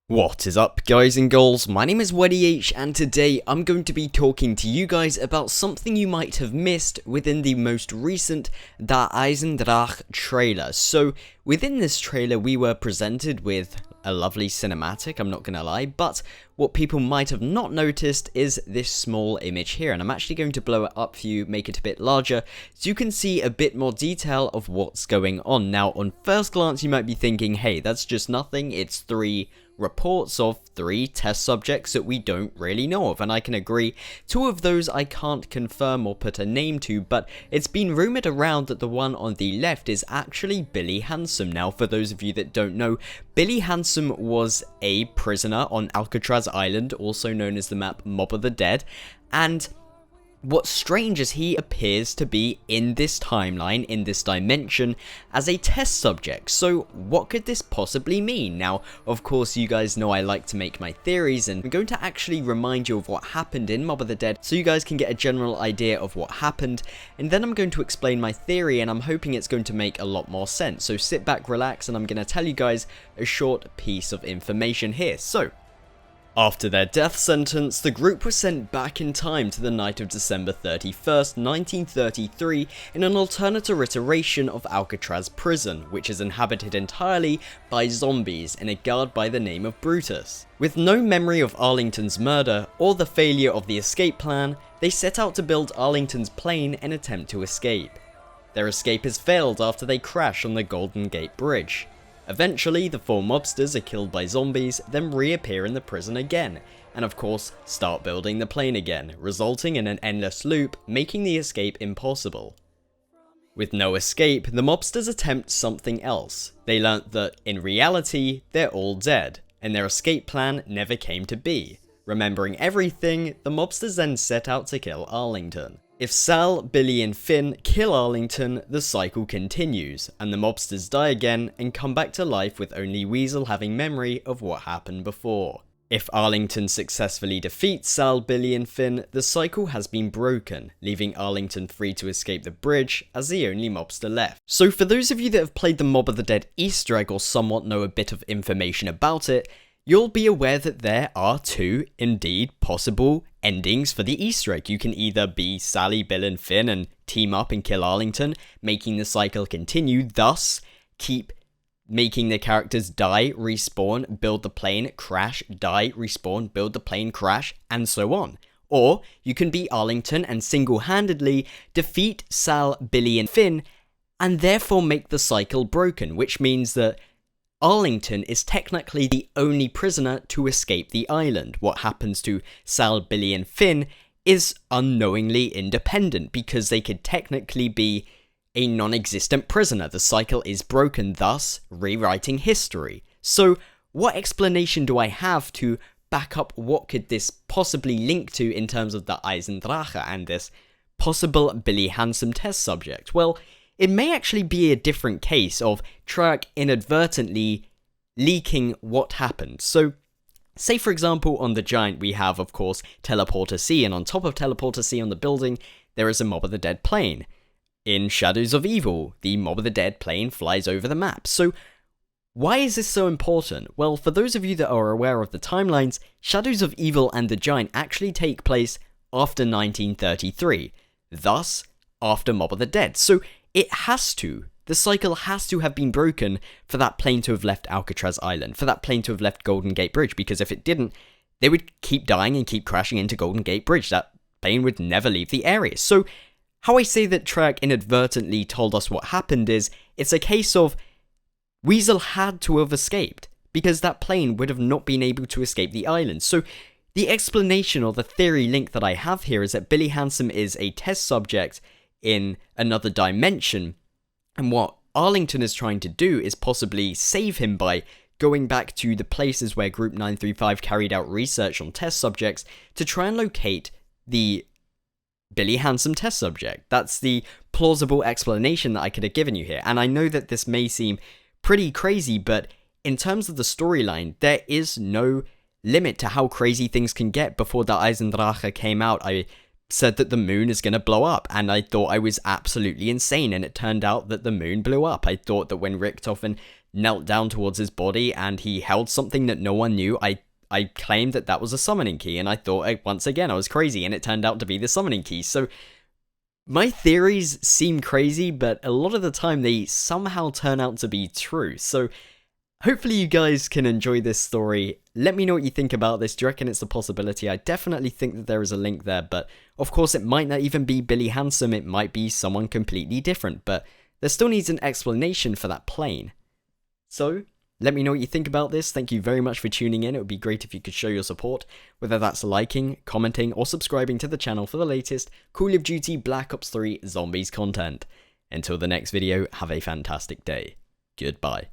What is up, guys and girls? My name is WeddyH, and today I'm going to be talking to you guys about something you might have missed within the most recent Eisendrache trailer. So, within this trailer we were presented with a lovely cinematic, I'm not gonna lie, but what people might have not noticed is this small image here, and I'm actually going to blow it up for you, make it a bit larger, so you can see a bit more detail of what's going on. Now, on first glance you might be thinking, hey, that's just nothing, it's three reports of 3 test subjects that we don't really know of, and I can agree, 2 of those I can't confirm or put a name to, but it's been rumoured around that the one on the left is actually Billy Handsome. Now, for those of you that don't know, Billy Handsome was a prisoner on Alcatraz Island, also known as the map Mob of the Dead, and what's strange is he appears to be in this timeline, in this dimension, as a test subject. So what could this possibly mean? Now, of course, you guys know I like to make my theories, and I'm going to actually remind you of what happened in Mob of the Dead so you guys can get a general idea of what happened, and then I'm going to explain my theory, and I'm hoping it's going to make a lot more sense. So sit back, relax, and I'm going to tell you guys a short piece of information here. So, after their death sentence, the group was sent back in time to the night of December 31st, 1933, in an alternative iteration of Alcatraz prison, which is inhabited entirely by zombies and a guard by the name of Brutus. With no memory of Arlington's murder or the failure of the escape plan, they set out to build Arlington's plane and attempt to escape. Their escape has failed after they crash on the Golden Gate Bridge. Eventually, the 4 mobsters are killed by zombies, then reappear in the prison again, and of course, start building the plane again, resulting in an endless loop, making the escape impossible. With no escape, the mobsters attempt something else. They learnt that, in reality, they're all dead, and their escape plan never came to be. Remembering everything, the mobsters then set out to kill Arlington. If Sal, Billy and Finn kill Arlington, the cycle continues, and the mobsters die again and come back to life with only Weasel having memory of what happened before. If Arlington successfully defeats Sal, Billy and Finn, the cycle has been broken, leaving Arlington free to escape the bridge as the only mobster left. So for those of you that have played the Mob of the Dead Easter egg or somewhat know a bit of information about it, you'll be aware that there are 2, indeed, possible endings for the Easter egg. You can either be Sally, Bill and Finn and team up and kill Arlington, making the cycle continue, thus keep making the characters die, respawn, build the plane, crash, die, respawn, build the plane, crash, and so on. Or you can be Arlington and single-handedly defeat Sal, Billy and Finn, and therefore make the cycle broken, which means that Arlington is technically the only prisoner to escape the island. What happens to Sal, Billy and Finn is unknowingly independent because they could technically be a non-existent prisoner. The cycle is broken, thus rewriting history. So what explanation do I have to back up what could this possibly link to in terms of the Eisendrache and this possible Billy Handsome test subject? Well, it may actually be a different case of Treyarch inadvertently leaking what happened. So, say for example on the Giant we have, of course, Teleporter C, and on top of Teleporter C on the building, there is a Mob of the Dead plane. In Shadows of Evil, the Mob of the Dead plane flies over the map. So, why is this so important? Well, for those of you that are aware of the timelines, Shadows of Evil and the Giant actually take place after 1933, thus after Mob of the Dead. So, the cycle has to have been broken for that plane to have left Alcatraz Island, for that plane to have left Golden Gate Bridge, because if it didn't, they would keep dying and keep crashing into Golden Gate Bridge. That plane would never leave the area. So, how I say that Treyarch inadvertently told us what happened is, it's a case of Weasel had to have escaped, because that plane would have not been able to escape the island. So, the explanation or the theory link that I have here is that Billy Handsome is a test subject in another dimension, and what Arlington is trying to do is possibly save him by going back to the places where Group 935 carried out research on test subjects to try and locate the Billy Handsome test subject. That's the plausible explanation that I could have given you here, and I know that this may seem pretty crazy, but in terms of the storyline, there is no limit to how crazy things can get. Before the Eisendrache came out, I said that the moon is going to blow up, and I thought I was absolutely insane, and it turned out that the moon blew up. I thought that when Richtofen knelt down towards his body and he held something that no one knew, I claimed that that was a summoning key, and I thought, once again, I was crazy, and it turned out to be the summoning key. So my theories seem crazy, but a lot of the time they somehow turn out to be true. So hopefully you guys can enjoy this story. Let me know what you think about this. Do you reckon it's a possibility? I definitely think that there is a link there, but of course it might not even be Billy Handsome. It might be someone completely different, but there still needs an explanation for that plane. So let me know what you think about this. Thank you very much for tuning in. It would be great if you could show your support, whether that's liking, commenting, or subscribing to the channel for the latest Call of Duty Black Ops 3 Zombies content. Until the next video, have a fantastic day. Goodbye.